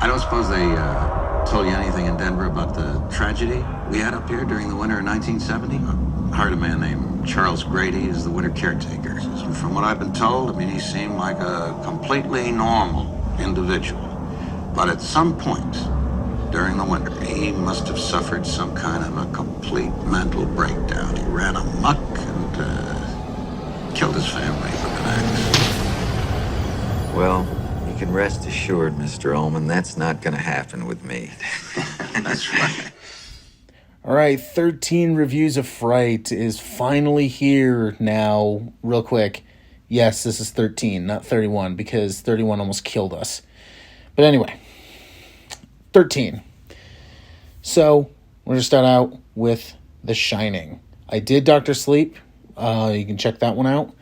don't suppose they told you anything in Denver about the tragedy we had up here during the winter of 1970? I hired a man named Charles Grady as the winter caretaker. From what I've been told, he seemed like a completely normal individual. But at some point during the winter, he must have suffered some kind of a complete mental breakdown. He ran amok and killed his family with an axe. Well, you can rest assured, Mr. Ullman, that's not going to happen with me. That's right. All right, 13 Reviews of Fright is finally here now, real quick. Yes, this is 13, not 31, because 31 almost killed us. But anyway, 13. So, we're going to start out with The Shining. I did Dr. Sleep. You can check that one out.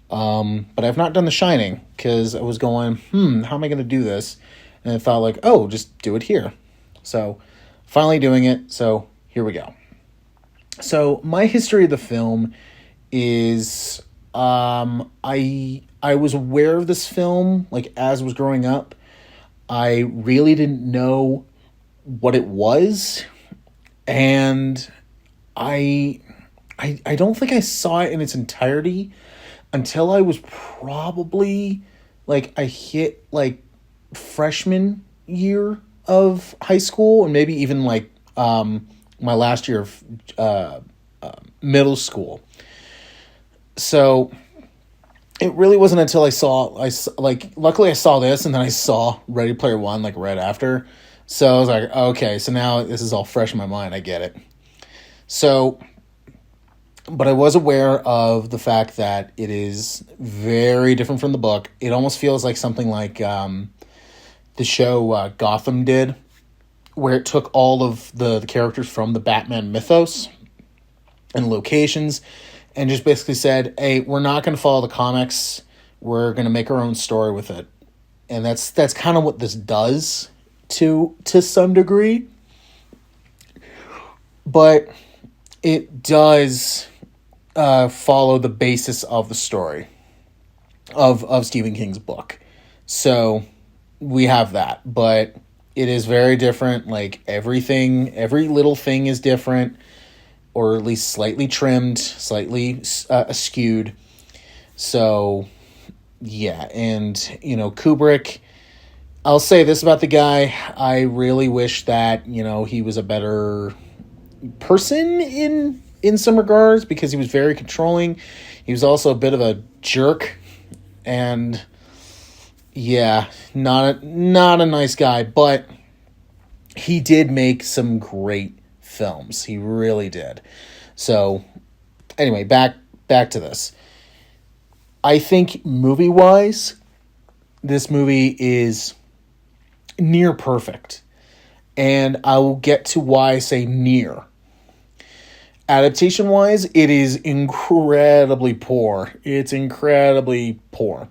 But I've not done The Shining, because I was going, how am I going to do this? And I thought, just do it here. So, finally doing it, so here we go. So, my history of the film is, I was aware of this film, as I was growing up. I really didn't know what it was, and I don't think I saw it in its entirety until I was probably, I hit, freshman year of high school, and maybe even, my last year of middle school. So it really wasn't until luckily I saw this, and then I saw Ready Player One, right after. So I was like, okay, so now this is all fresh in my mind. I get it. So, but I was aware of the fact that it is very different from the book. It almost feels like something like the show Gotham did, where it took all of the characters from the Batman mythos and locations and just basically said, hey, we're not going to follow the comics. We're going to make our own story with it. And that's kind of what this does to some degree. But it does follow the basis of the story of Stephen King's book. So we have that. But it is very different. Every little thing is different, or at least slightly trimmed, slightly skewed. So, yeah. And, Kubrick, I'll say this about the guy. I really wish that, he was a better person in some regards, because he was very controlling. He was also a bit of a jerk. And, yeah, not a nice guy. But he did make some great films. He really did. So, anyway, back to this. I think movie-wise, this movie is near perfect. And I will get to why I say near. Adaptation-wise, it is incredibly poor. It's incredibly poor.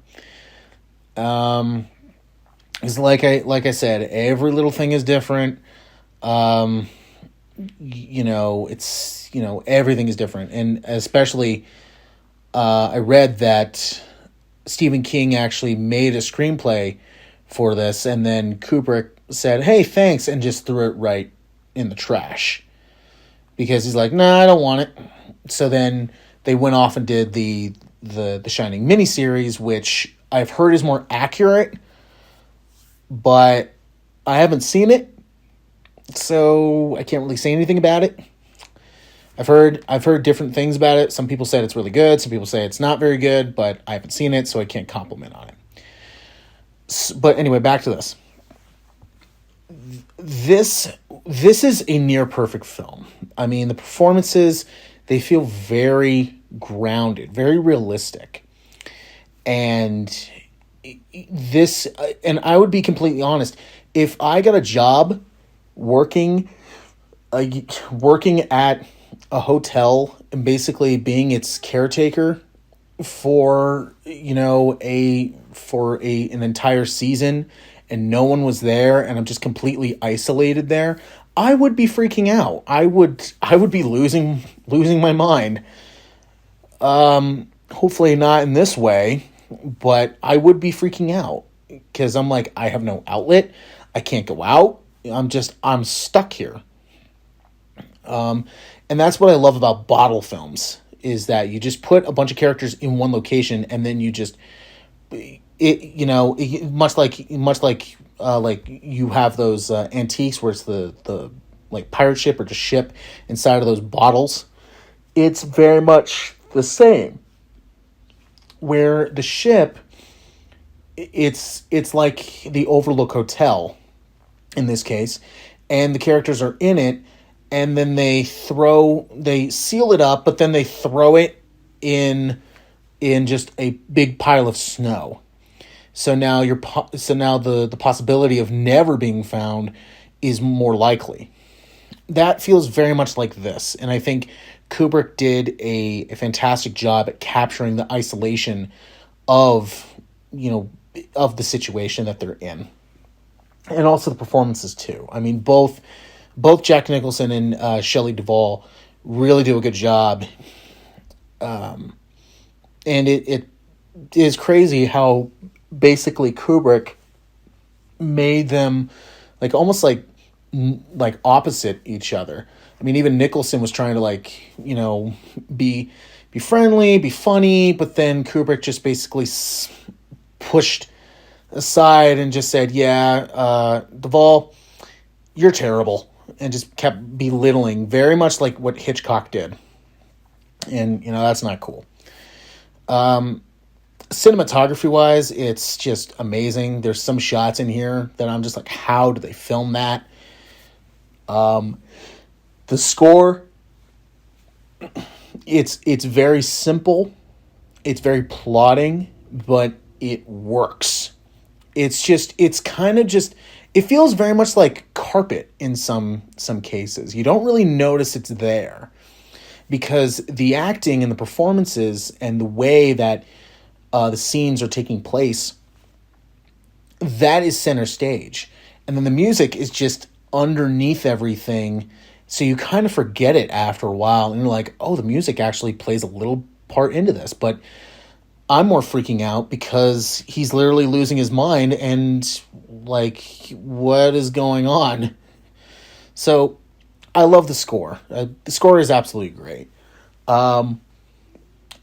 It's like I said, every little thing is different. Everything is different. And especially, I read that Stephen King actually made a screenplay for this, and then Kubrick said, hey, thanks, and just threw it right in the trash. Because he's like, nah, I don't want it. So then they went off and did the Shining miniseries, which I've heard is more accurate, but I haven't seen it, so I can't really say anything about it. I've heard different things about it. Some people said it's really good. Some people say it's not very good, but I haven't seen it, so I can't compliment on it. But anyway, back to this. This is a near perfect film. The performances, they feel very grounded, very realistic. And I would be completely honest, if I got a job working at a hotel and basically being its caretaker for an entire season, and no one was there, and I'm just completely isolated there, I would be freaking out. I would be losing my mind. Hopefully not in this way, but I would be freaking out, because I'm like, I have no outlet. I can't go out. I'm stuck here. And that's what I love about bottle films, is that you just put a bunch of characters in one location, and then you just much like you have those antiques where it's the like pirate ship or just ship inside of those bottles. It's very much the same, where the ship, it's like the Overlook Hotel in this case, and the characters are in it, and then they seal it up, but then they throw it in just a big pile of snow. So now the possibility of never being found is more likely. That feels very much like this, and I think Kubrick did a fantastic job at capturing the isolation of the situation that they're in, and also the performances too. I mean, both Jack Nicholson and Shelley Duvall really do a good job, and it is crazy how basically Kubrick made them like almost like opposite each other. I mean, even Nicholson was trying to be friendly, be funny, but then Kubrick just basically pushed aside and just said, "Yeah, Duvall, you're terrible," and just kept belittling, very much like what Hitchcock did. And that's not cool. Cinematography wise, it's just amazing. There's some shots in here that I'm just like, how do they film that? The score, it's very simple, it's very plotting, but it works. It feels very much like carpet in some cases. You don't really notice it's there, because the acting and the performances and the way that the scenes are taking place, that is center stage. And then the music is just underneath everything, so you kind of forget it after a while, and you're like, oh, the music actually plays a little part into this. But I'm more freaking out because he's literally losing his mind, and like, what is going on? So I love the score. The score is absolutely great. I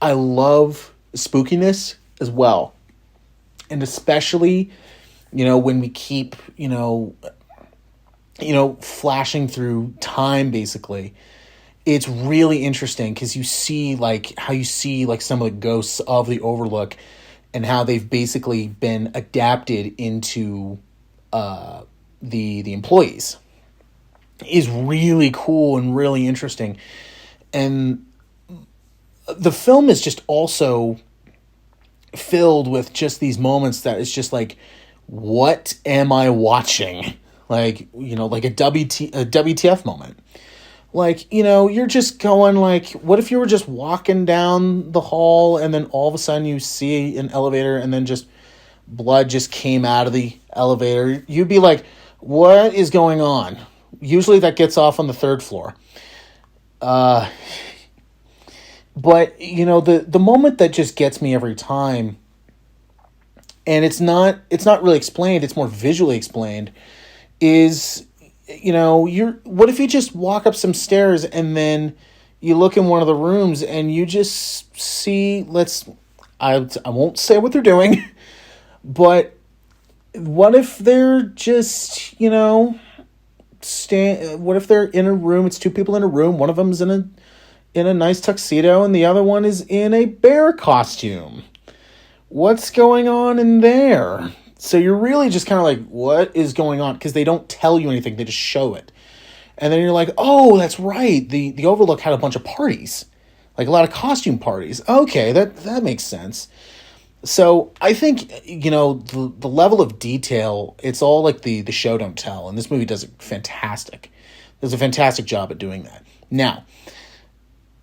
love spookiness as well, and especially when we keep flashing through time, basically, it's really interesting because you see some of the ghosts of the Overlook and how they've basically been adapted into the employees is really cool and really interesting. And the film is just also filled with just these moments that it's just like, what am I watching? Like a WTF moment. Like, you're just going like, what if you were just walking down the hall and then all of a sudden you see an elevator and then just blood just came out of the elevator? You'd be like, what is going on? Usually that gets off on the third floor. But, the moment that just gets me every time, and it's not really explained, it's more visually explained, is, what if you just walk up some stairs and then you look in one of the rooms and you just see, I won't say what they're doing, but what if they're just, what if they're in a room, it's two people in a room, one of them's in a nice tuxedo and the other one is in a bear costume. What's going on in there? So you're really just kind of like, what is going on? Because they don't tell you anything, they just show it. And then you're like, oh, that's right. The Overlook had a bunch of parties, like a lot of costume parties. Okay, that makes sense. So I think, the level of detail, it's all like the show don't tell. And this movie does a fantastic job at doing that. Now,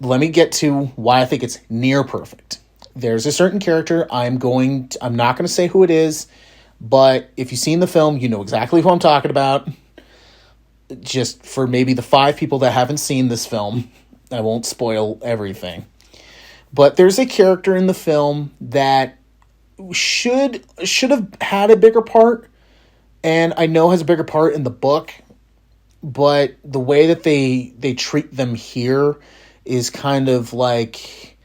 let me get to why I think it's near perfect. There's a certain character, I'm not going to say who it is, but if you've seen the film, you know exactly who I'm talking about. Just for maybe the 5 people that haven't seen this film, I won't spoil everything. But there's a character in the film that should have had a bigger part, and I know has a bigger part in the book, but the way that they treat them here is kind of like,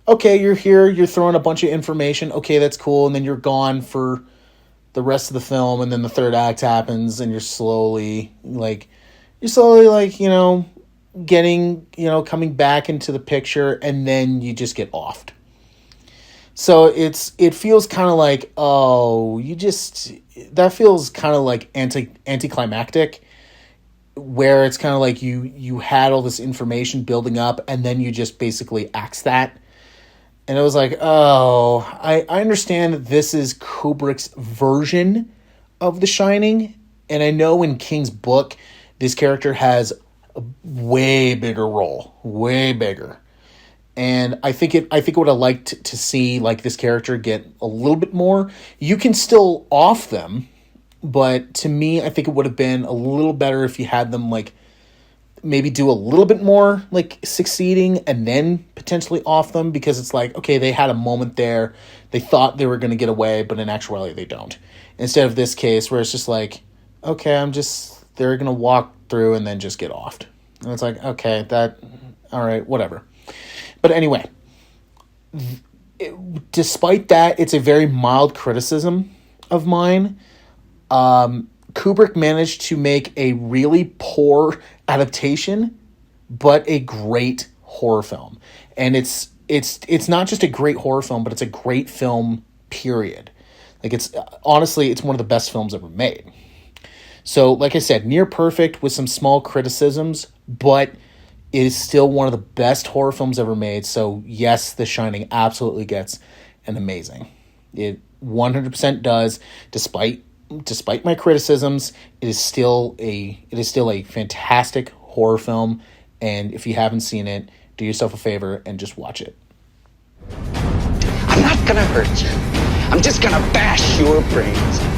okay, you're here, you're throwing a bunch of information, okay, that's cool, and then you're gone for the rest of the film, and then the third act happens, and you're slowly like, getting, coming back into the picture, and then you just get offed. So it feels kind of like, that feels kind of like anticlimactic, where it's kind of like you had all this information building up, and then you just basically axe that. And it was like, I understand that this is Kubrick's version of The Shining, and I know in King's book, this character has a way bigger role, way bigger. And I think it would have liked to see like this character get a little bit more. You can still off them, but to me, I think it would have been a little better if you had them like maybe do a little bit more like succeeding and then potentially off them, because it's like, okay, they had a moment there. They thought they were going to get away, but in actuality, they don't. Instead of this case where it's just like, okay, they're going to walk through and then just get offed. And it's like, okay, all right, whatever. But anyway, despite that, it's a very mild criticism of mine. Kubrick managed to make a really poor adaptation, but a great horror film. And it's not just a great horror film, but it's a great film, period. Like, honestly, it's one of the best films ever made. So, like I said, near perfect with some small criticisms, but it is still one of the best horror films ever made. So, yes, The Shining absolutely gets an amazing. It 100% does, despite my criticisms. It is still a fantastic horror film, and if you haven't seen it, do yourself a favor and just watch it. I'm not gonna hurt you. I'm just gonna bash your brains.